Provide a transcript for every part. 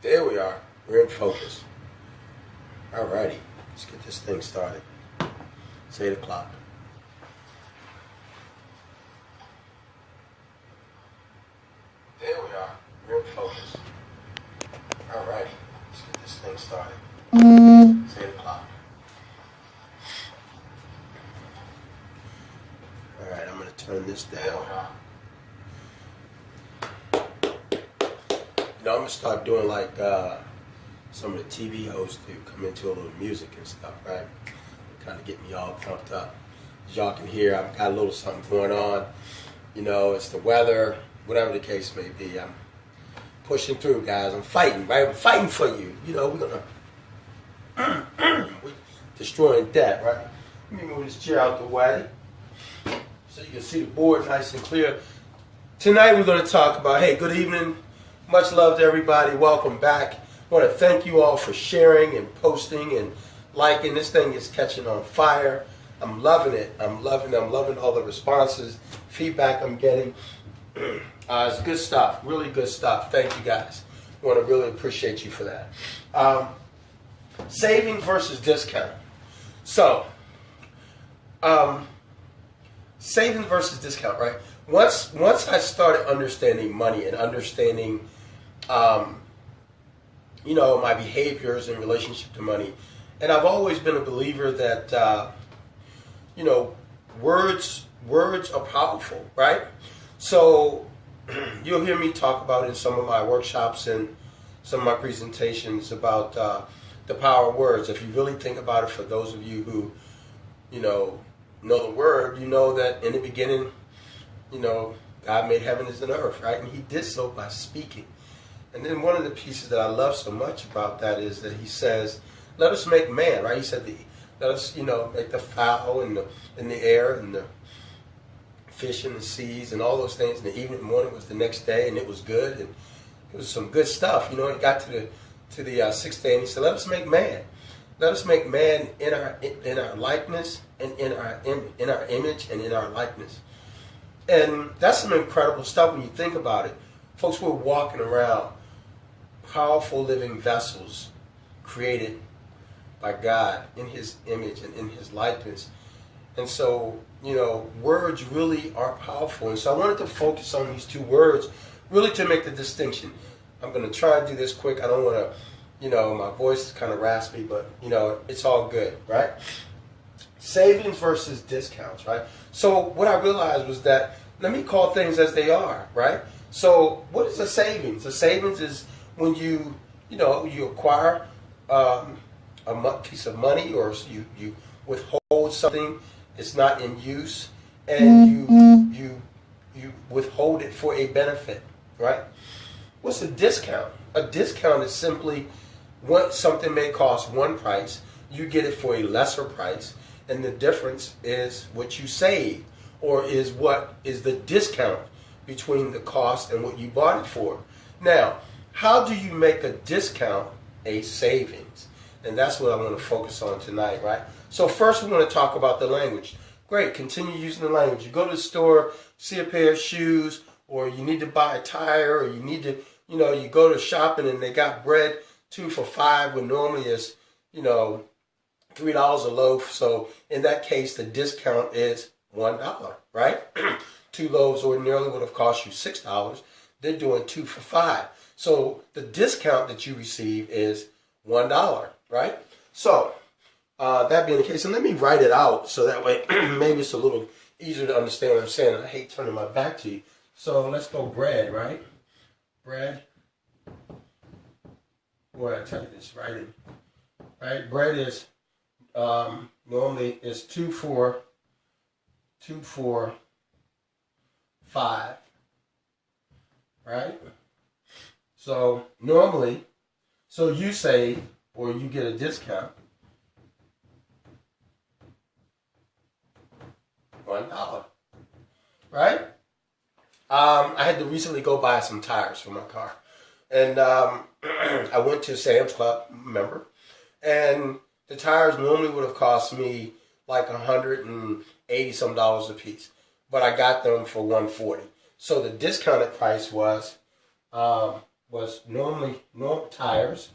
There we are. We're in focus. Alrighty, let's get this thing started. It's 8 o'clock. There we are. We're in focus. Alrighty, let's get this thing started. It's 8 o'clock. Alright, I'm going to turn this down. I'm going to start doing like some of the TV hosts do, come into a little music and stuff, right? Kind of get me all pumped up. As y'all can hear, I've got a little something going on. You know, it's the weather, whatever the case may be. I'm pushing through, guys. I'm fighting, right? I'm fighting for you. You know, we're we're destroying debt, right? Let me move this chair out the way so you can see the board nice and clear. Tonight we're going to talk about, hey, good evening. Much love to everybody. Welcome back. I want to thank you all for sharing and posting and liking. This thing is catching on fire. I'm loving it. I'm loving all the responses, feedback I'm getting. It's good stuff. Really good stuff. Thank you guys. I want to really appreciate you for that. Saving versus discount. So, saving versus discount, right? Once I started understanding money and understanding you know, my behaviors in relationship to money. And I've always been a believer that, you know, words are powerful, right? So you'll hear me talk about in some of my workshops and some of my presentations about the power of words. If you really think about it, for those of you who, you know the word, you know that in the beginning, you know, God made heaven and earth, right? And he did so by speaking. And then one of the pieces that I love so much about that is that he says, let us make man, right? He said, let us, you know, make the fowl in the air and the fish in the seas and all those things. And the evening and morning was the next day, and it was good. And it was some good stuff, you know. And it got to the sixth day, and he said, let us make man. Let us make man in our likeness and in our image and in our likeness. And that's some incredible stuff when you think about it. Folks, we're walking around powerful living vessels created by God in his image and in his likeness. And so, you know, words really are powerful. And so I wanted to focus on these two words really to make the distinction. I'm going to try and do this quick. I don't want to, you know, my voice is kind of raspy, but, you know, it's all good, right? Savings versus discounts, right? So what I realized was that let me call things as they are, right? So what is a savings? A savings is when you acquire a piece of money, or you withhold something, it's not in use, and you withhold it for a benefit, right? What's a discount? A discount is simply what something may cost one price, you get it for a lesser price, and the difference is what you save, or is what is the discount between the cost and what you bought it for. Now, how do you make a discount a savings? And that's what I want to focus on tonight, right? So first we want to talk about the language. Great, continue using the language. You go to the store, see a pair of shoes, or you need to buy a tire, or you need to, you know, you go to shopping and they got bread 2 for $5 when normally it's, you know, $3 a loaf. So in that case, the discount is $1, right? 2 loaves ordinarily would have cost you $6. They're doing 2 for $5. So the discount that you receive is $1, right? So that being the case, and let me write it out so that way maybe it's a little easier to understand what I'm saying. I hate turning my back to you. So let's go bread, right? Bread. Boy, I tell you this, right? Bread is normally is 2 for $5, right? So normally, so you save or you get a discount $1, right? I had to recently go buy some tires for my car, and I went to Sam's Club, remember, and the tires normally would have cost me like $180 some a piece, but I got them for $140. So the discounted price was was normally normal tires,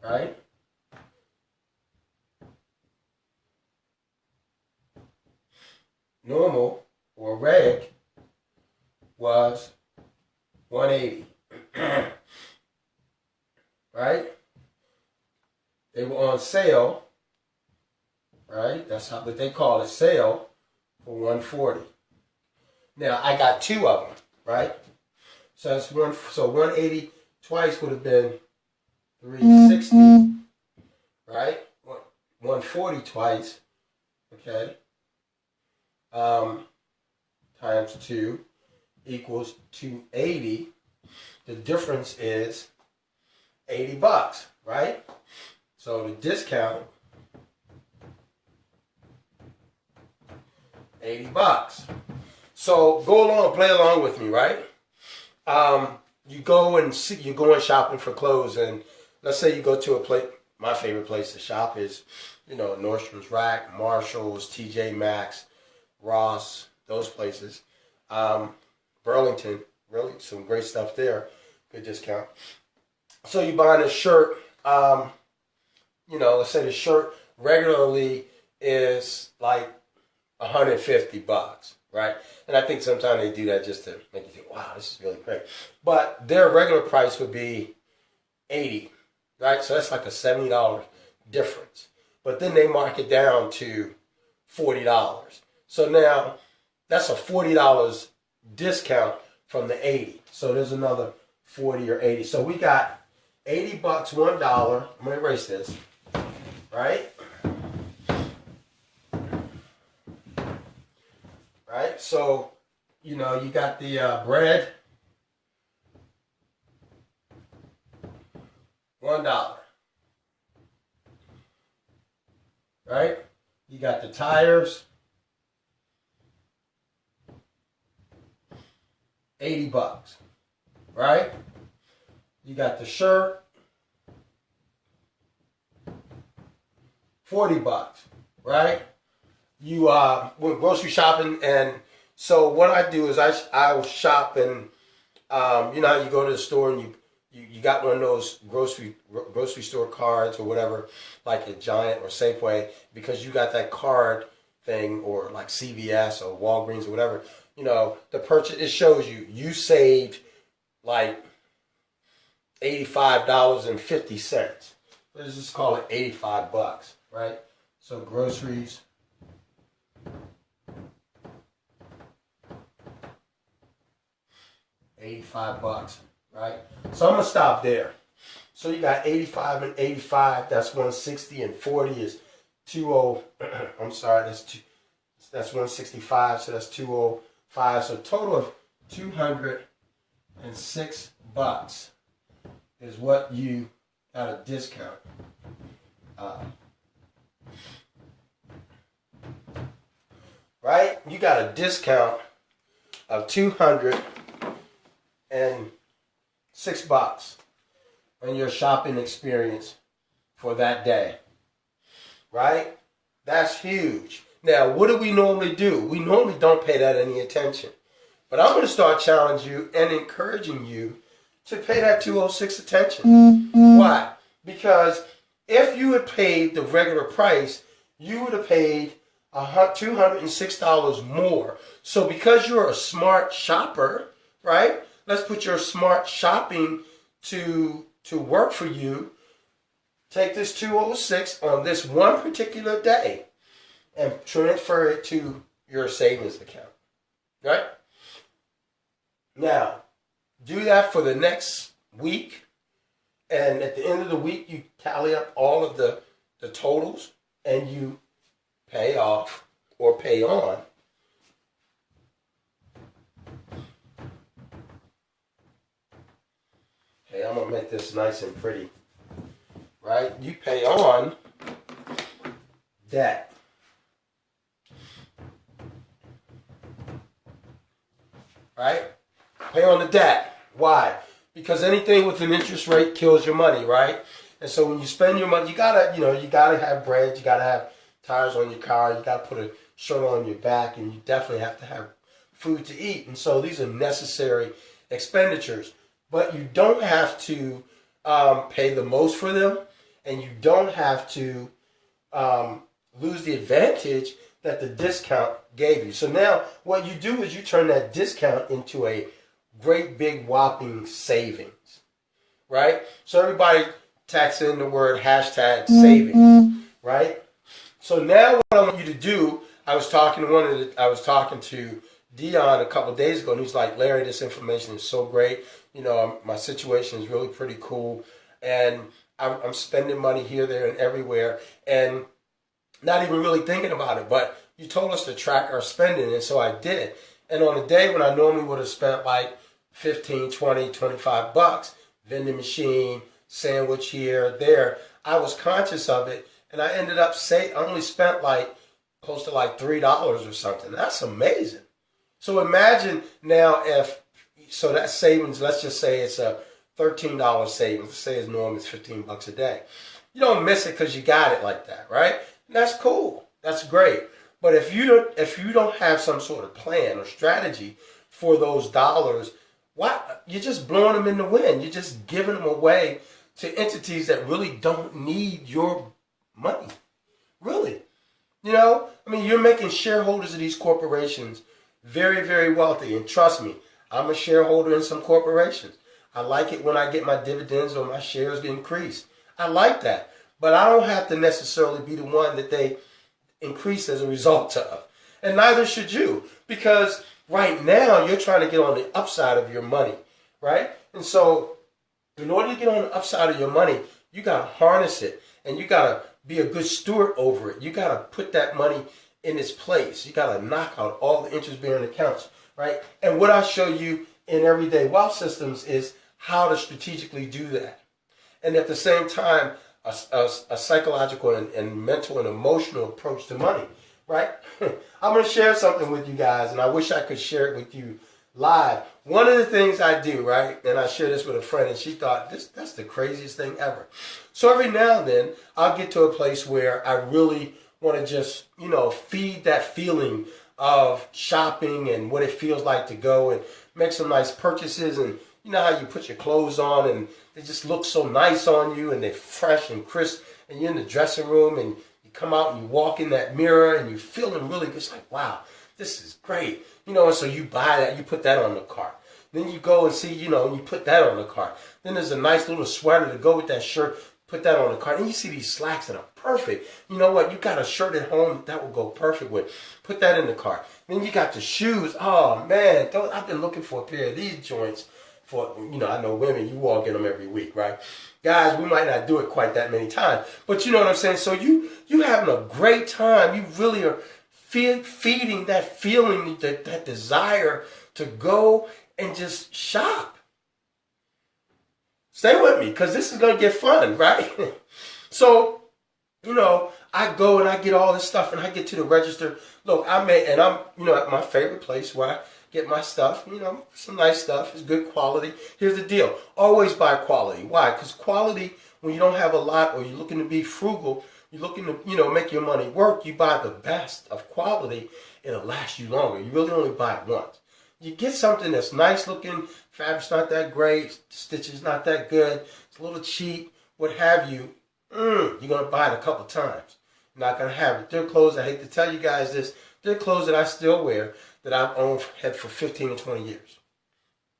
right? Normal or reg was 180, right? They were on sale, right? That's what they call it, sale, for 140. Now I got two of them, right? So that's one. So 180 twice would have been 360, right? 140 twice, okay? Times 2 equals 280. The difference is $80, right? So the discount, $80. So go along, play along with me, right? You go and see, you're going shopping for clothes, and let's say you go to a place. My favorite place to shop is, Nordstrom's Rack, Marshalls, TJ Maxx, Ross, those places. Burlington, really some great stuff there, good discount. So you buying a shirt, let's say the shirt regularly is like $150, right? And I think sometimes they do that just to make you think, wow, this is really great. But their regular price would be $80, right? So that's like a $70 difference. But then they mark it down to $40. So now that's a $40 discount from the $80. So there's another 40 or 80. So we got $80, $1. I'm gonna erase this, right? Right. So you got the bread, $1. Right. You got the tires, $80, right? You got the shirt, $40, right? You went grocery shopping, and so what I do is I shop, and how you go to the store and you got one of those grocery store cards or whatever, like a Giant or Safeway, because you got that card thing, or like CVS or Walgreens or whatever. The purchase, it shows you saved like $85.50. Let's just call it $85, right? So groceries, $85, right? So I'm gonna stop there. So you got 85 and 85. That's 160, and 40 is 20. I'm sorry, that's 165. So that's 205. So total of $206 is what you got a discount. Right? You got a discount of $206 on your shopping experience for that day. Right? That's huge. Now, what do we normally do? We normally don't pay that any attention. But I'm going to start challenging you and encouraging you to pay that 206 attention. Why? Because if you had paid the regular price, you would have paid $206 more. So because you're a smart shopper, right? Let's put your smart shopping to work for you. Take this 206 on this one particular day and transfer it to your savings account. Right? Now, do that for the next week, and at the end of the week, you tally up all of the totals, and you pay off or pay on okay, I'm going to make this nice and pretty. Right? You pay on debt. Right? Pay on the debt. Why? Because anything with an interest rate kills your money, right? And so when you spend your money, you gotta have bread, you gotta have tires on your car, you gotta put a shirt on your back, and you definitely have to have food to eat. And so these are necessary expenditures. but you don't have to pay the most for them, and you don't have to lose the advantage that the discount gave you. So now what you do is you turn that discount into a great big whopping savings, right? So everybody tags in the word hashtag savings, right? So now what I want you to do, I was talking to Dion a couple of days ago, and he's like, Larry, this information is so great. You know, my situation is really pretty cool, and I'm spending money here, there, and everywhere, and not even really thinking about it. But you told us to track our spending, and so I did. And on a day when I normally would have spent like 15, 20, 25 bucks, vending machine, sandwich here, there, I was conscious of it, and I ended up I only spent like close to like $3 or something. That's amazing. So imagine now so that savings, let's just say it's a $13 savings. Let's say it's normal, it's 15 bucks a day. You don't miss it because you got it like that, right? And that's cool. That's great. But if you don't have some sort of plan or strategy for those dollars, you're just blowing them in the wind. You're just giving them away to entities that really don't need your money. Really. You know, I mean, you're making shareholders of these corporations very, very wealthy. And trust me, I'm a shareholder in some corporations. I like it when I get my dividends or my shares get increased. I like that. But I don't have to necessarily be the one that they increase as a result of. And neither should you. Because right now, you're trying to get on the upside of your money. Right? And so, in order to get on the upside of your money, you got to harness it. And you got to be a good steward over it. You got to put that money in its place. You got to knock out all the interest-bearing accounts. Right? And what I show you in Everyday Wealth Systems is how to strategically do that. And at the same time, a psychological and mental and emotional approach to money, right? I'm going to share something with you guys, and I wish I could share it with you live. One of the things I do, right, and I shared this with a friend, and she thought, that's the craziest thing ever. So every now and then, I'll get to a place where I really want to just, feed that feeling of shopping and what it feels like to go and make some nice purchases. And you know how you put your clothes on and they just look so nice on you and they're fresh and crisp, and you're in the dressing room and you come out and you walk in that mirror and you're feeling really good. It's like, wow, this is great. And so you buy that, you put that on the cart. Then you go and see, and you put that on the cart. Then there's a nice little sweater to go with that shirt. Put that on the cart. And you see these slacks that are perfect. You know what? You got a shirt at home that will go perfect with. Put that in the cart. Then you got the shoes. Oh, man. I've been looking for a pair of these joints for, I know women, you all get them every week, right? Guys, we might not do it quite that many times. But you know what I'm saying? So you having a great time. You really are feeding that feeling, that desire to go and just shop. Stay with me, because this is going to get fun, right? So, I go and I get all this stuff and I get to the register. Look, I'm at my favorite place where I get my stuff, some nice stuff. It's good quality. Here's the deal. Always buy quality. Why? Because quality, when you don't have a lot or you're looking to be frugal, you're looking to, make your money work, you buy the best of quality. It'll last you longer. You really only buy it once. You get something that's nice looking, fabric's not that great, stitches not that good, it's a little cheap, what have you, you're going to buy it a couple times. You're not going to have it. There are clothes, I hate to tell you guys this, there are clothes that I still wear that I've had for 15 or 20 years.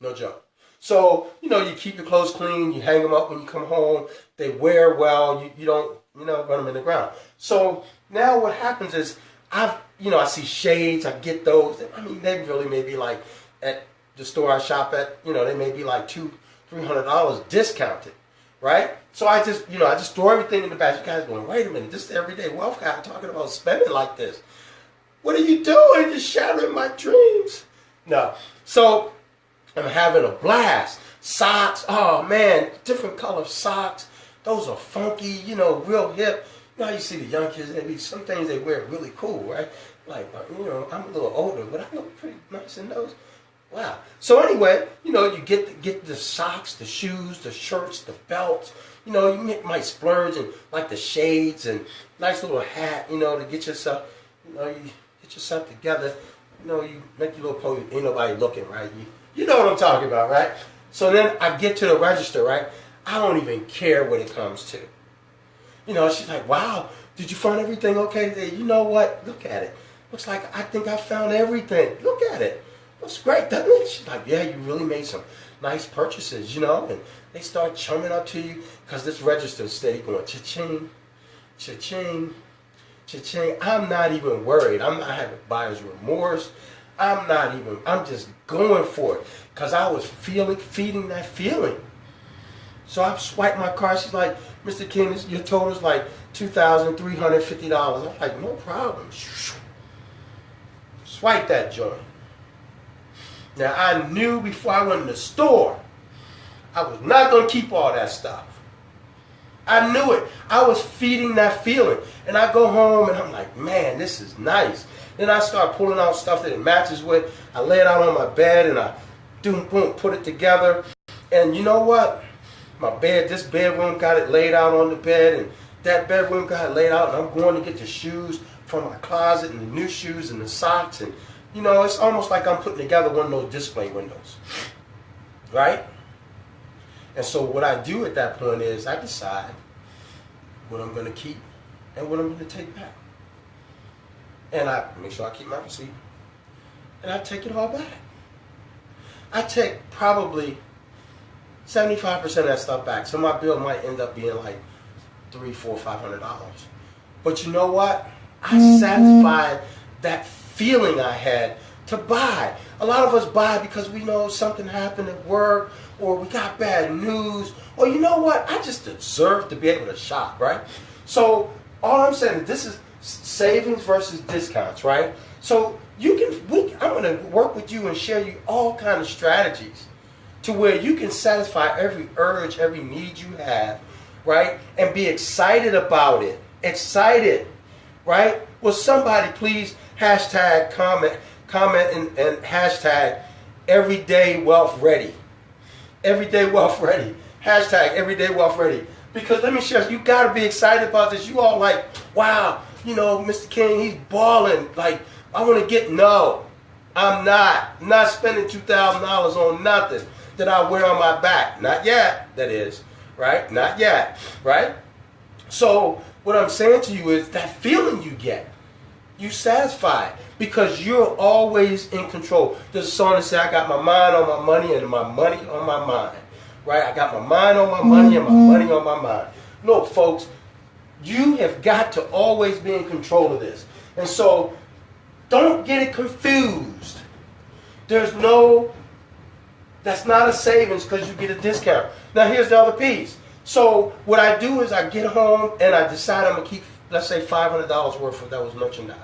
No joke. So, you keep your clothes clean, you hang them up when you come home, they wear well, you don't, run them in the ground. So now what happens is, I see shades, I get those. I mean, they really may be like, at the store I shop at, they may be like $200-$300 discounted, right? So I just throw everything in the basket. You guys are going, wait a minute, this is Everyday Wealth guy talking about spending like this. What are you doing? You're shattering my dreams. No. So I'm having a blast. Socks, oh man, different color socks. Those are funky, real hip. You see the young kids, some things they wear really cool, right? Like, I'm a little older, but I look pretty nice in those. Wow. So anyway, you get the socks, the shoes, the shirts, the belts. You might splurge and like the shades and nice little hat, to get yourself, together. You make your little pose. Ain't nobody looking, right? You know what I'm talking about, right? So then I get to the register, right? I don't even care what it comes to. You know, she's like, wow, did you find everything okay today? You know what? Look at it. Looks like I think I found everything. Look at it. Looks great, doesn't it? She's like, yeah, you really made some nice purchases, you know? And they start chumming up to you because this register is steady going cha-ching, cha-ching, cha-ching. I'm not even worried. I'm not having buyer's remorse. I'm just going for it because I was feeding that feeling. So I swiped my card. She's like, Mr. King, your total is like $2,350. I'm like, no problem. Swipe that joint. Now I knew before I went in the store, I was not going to keep all that stuff. I knew it. I was feeding that feeling. And I go home and I'm like, man, this is nice. Then I start pulling out stuff that it matches with. I lay it out on my bed and I boom, put it together. And you know what? This bedroom got it laid out on the bed, and that bedroom got it laid out, and I'm going to get the shoes from my closet and the new shoes and the socks. And, you know, it's almost like I'm putting together one of those display windows. Right? And so what I do at that point is I decide what I'm going to keep and what I'm going to take back. And I make sure I keep my receipt. And I take it all back. I take probably 75% of that stuff back. So my bill might end up being like $300, $400, $500. But you know what? I satisfied that feeling I had to buy. A lot of us buy because we know something happened at work, or we got bad news, or you know what? I just deserve to be able to shop, right? So all I'm saying is this is savings versus discounts, right? So I'm going to work with you and share you all kind of strategies to where you can satisfy every urge, every need you have, right? And be excited about it. Excited, right? Will somebody please hashtag comment and hashtag everyday wealth ready. Everyday wealth ready. Hashtag everyday wealth ready. Because let me share, you got to be excited about this. You all like, wow, you know, Mr. King, he's balling. Like, I want to get, no, I'm not. I'm not spending $2,000 on nothing that I wear on my back. Not yet, that is, right? Not yet, right? So what I'm saying to you is that feeling you get, you satisfy because you're always in control. There's a song that says, I got my mind on my money and my money on my mind, right? I got my mind on my money and my money on my mind. Look, folks, you have got to always be in control of this. And so don't get it confused. That's not a savings because you get a discount. Now here's the other piece. So what I do is I get home and I decide I'm going to keep, let's say, $500 worth of those merchandise.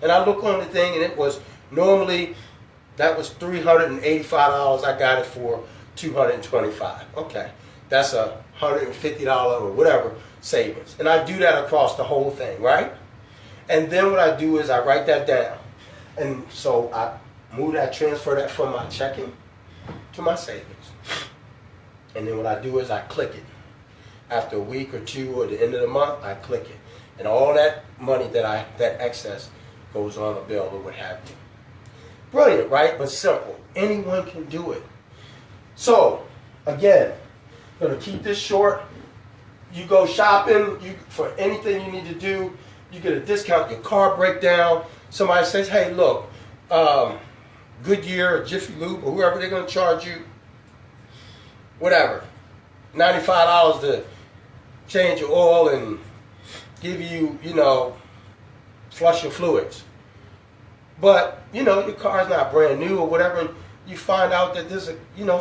And I look on the thing and it was normally, that was $385. I got it for $225. Okay. That's a $150 or whatever savings. And I do that across the whole thing, right? And then what I do is I write that down. And so I transfer that from my checking to my savings. And then what I do is I click it. After a week or two or the end of the month, I click it. And all that money that excess goes on a bill or what have you. Brilliant, right? But simple. Anyone can do it. So, again, I'm going to keep this short. You go shopping for anything you need to do. You get a discount, your car break down. Somebody says, hey, look, Goodyear or Jiffy Lube or whoever, they're going to charge you whatever, $95 to change your oil and give you, flush your fluids. But, your car's not brand new or whatever, and you find out that there's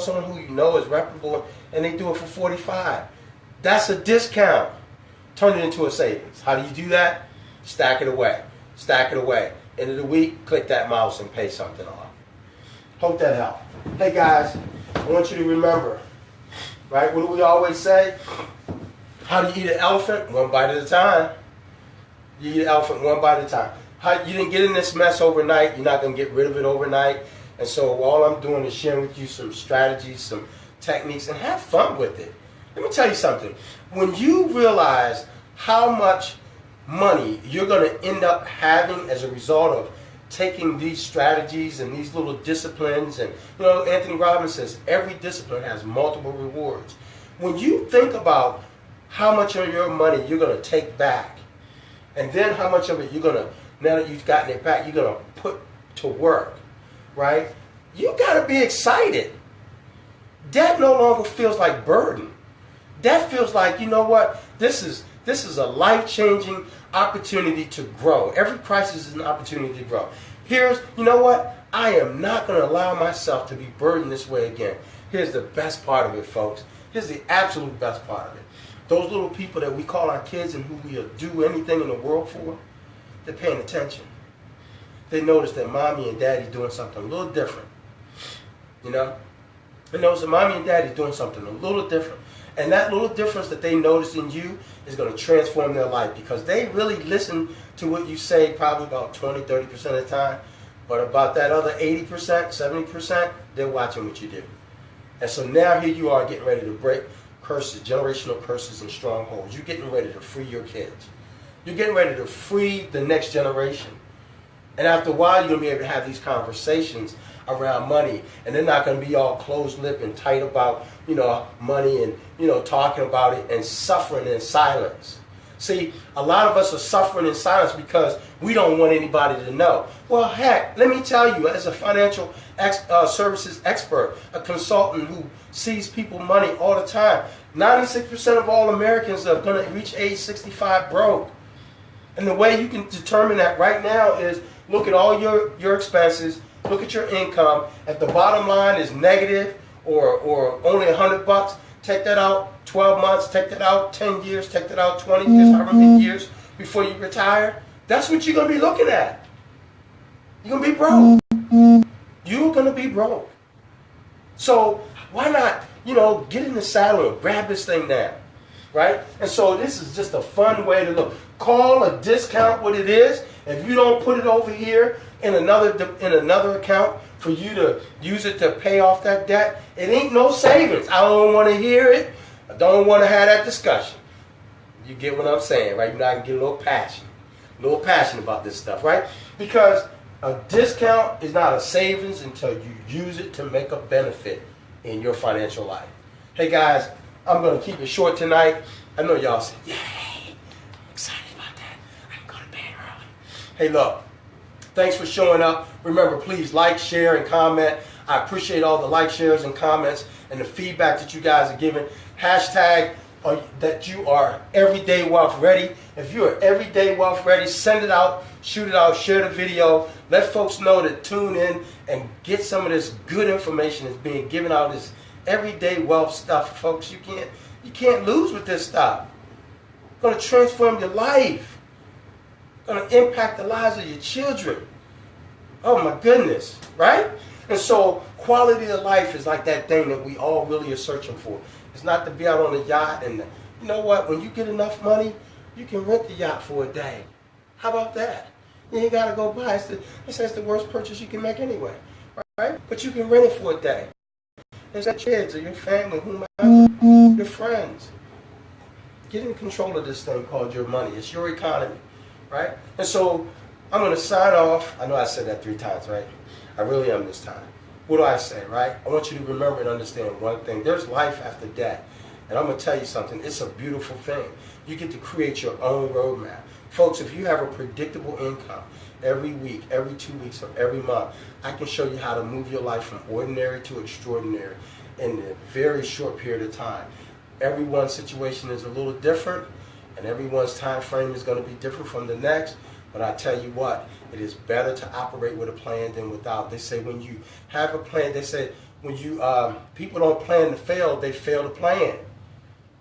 someone who is reputable and they do it for $45. That's a discount. Turn it into a savings. How do you do that? Stack it away. Stack it away. End of the week, click that mouse and pay something off. Hope that helped. Hey guys, I want you to remember, right? What do we always say? How do you eat an elephant? One bite at a time. You eat an elephant one bite at a time. You didn't get in this mess overnight. You're not going to get rid of it overnight. And so all I'm doing is sharing with you some strategies, some techniques, and have fun with it. Let me tell you something. When you realize how much money you're going to end up having as a result of taking these strategies and these little disciplines, and Anthony Robbins says every discipline has multiple rewards. When you think about how much of your money you're going to take back, and then how much of it you're going to, now that you've gotten it back, you're going to put to work, right? You got to be excited. Debt no longer feels like burden. Debt feels like, you know what, this is a life-changing opportunity to grow. Every crisis is an opportunity to grow. Here's, you know what, I am not going to allow myself to be burdened this way again. Here's the best part of it, folks. Here's the absolute best part of it. Those little people that we call our kids and who we'll do anything in the world for, they're paying attention. They notice that mommy and daddy doing something a little different. They notice that mommy and daddy doing something a little different. And that little difference that they notice in you is going to transform their life, because they really listen to what you say probably about 20, 30% of the time. But about that other 80%, 70%, they're watching what you do. And so now here you are getting ready to break curses, generational curses and strongholds. You're getting ready to free your kids. You're getting ready to free the next generation. And after a while, you're going to be able to have these conversations around money. And they're not going to be all closed-lipped and tight about, money and, talking about it and suffering in silence. See, a lot of us are suffering in silence because we don't want anybody to know. Well, heck, let me tell you, as a financial services expert, a consultant who sees people money all the time, 96% of all Americans are going to reach age 65 broke. And the way you can determine that right now is look at all your expenses, look at your income. If the bottom line is negative or only $100, take that out 12 months, take that out 10 years, take that out 20 years, however many years before you retire. That's what you're going to be looking at. You're going to be broke. You're going to be broke. So why not, get in the saddle and grab this thing down, right? And so this is just a fun way to look. Call a discount what it is. If you don't put it over here in another account for you to use it to pay off that debt, it ain't no savings. I don't want to hear it. I don't want to have that discussion. You get what I'm saying, right? I can get a little passionate about this stuff, right? Because a discount is not a savings until you use it to make a benefit in your financial life. Hey guys, I'm going to keep it short tonight. I know y'all say, yay, I'm excited about that. I can go to bed early. Hey, look, thanks for showing up. Remember, please like, share, and comment. I appreciate all the likes, shares, and comments and the feedback that you guys are giving. Hashtag that you are everyday wealth ready. If you are everyday wealth ready, send it out, shoot it out, share the video. Let folks know to tune in and get some of this good information that's being given out, this everyday wealth stuff, folks. You can't lose with this stuff. It's going to transform your life. It's going to impact the lives of your children. Oh my goodness, right? And so quality of life is like that thing that we all really are searching for. It's not to be out on a yacht and, you know what, when you get enough money, you can rent the yacht for a day. How about that? You ain't got to go buy it. It's the worst purchase you can make anyway, right? But you can rent it for a day. It's your kids or your family, whomever, your friends. Get in control of this thing called your money. It's your economy, right? And so I'm going to sign off. I know I said that 3 times, right? I really am this time. What do I say, right? I want you to remember and understand one thing. There's life after death. And I'm going to tell you something. It's a beautiful thing. You get to create your own roadmap. Folks, if you have a predictable income every week, every 2 weeks, or every month, I can show you how to move your life from ordinary to extraordinary in a very short period of time. Everyone's situation is a little different, and everyone's time frame is going to be different from the next. But I tell you what, it is better to operate with a plan than without. They say when you have a plan, they say when you people don't plan to fail, they fail to plan,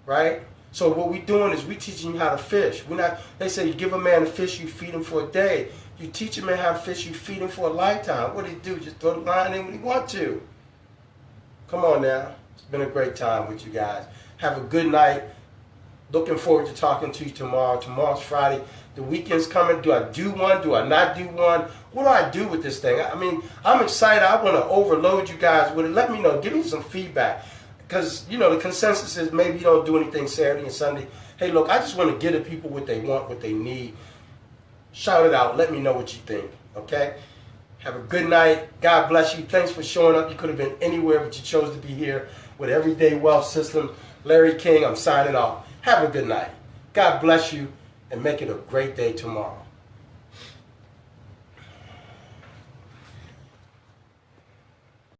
right? So what we're doing is we're teaching you how to fish. They say you give a man a fish, you feed him for a day. You teach a man how to fish, you feed him for a lifetime. What do you do? Just throw the line in when you want to. Come on now. It's been a great time with you guys. Have a good night. Looking forward to talking to you tomorrow. Tomorrow's Friday. The weekend's coming. Do I do one? Do I not do one? What do I do with this thing? I mean, I'm excited. I want to overload you guys with it. Let me know. Give me some feedback. Because, the consensus is maybe you don't do anything Saturday and Sunday. Hey, look, I just want to give the people what they want, what they need. Shout it out. Let me know what you think. Okay? Have a good night. God bless you. Thanks for showing up. You could have been anywhere, but you chose to be here with Everyday Wealth System. Larry King, I'm signing off. Have a good night. God bless you, and make it a great day tomorrow.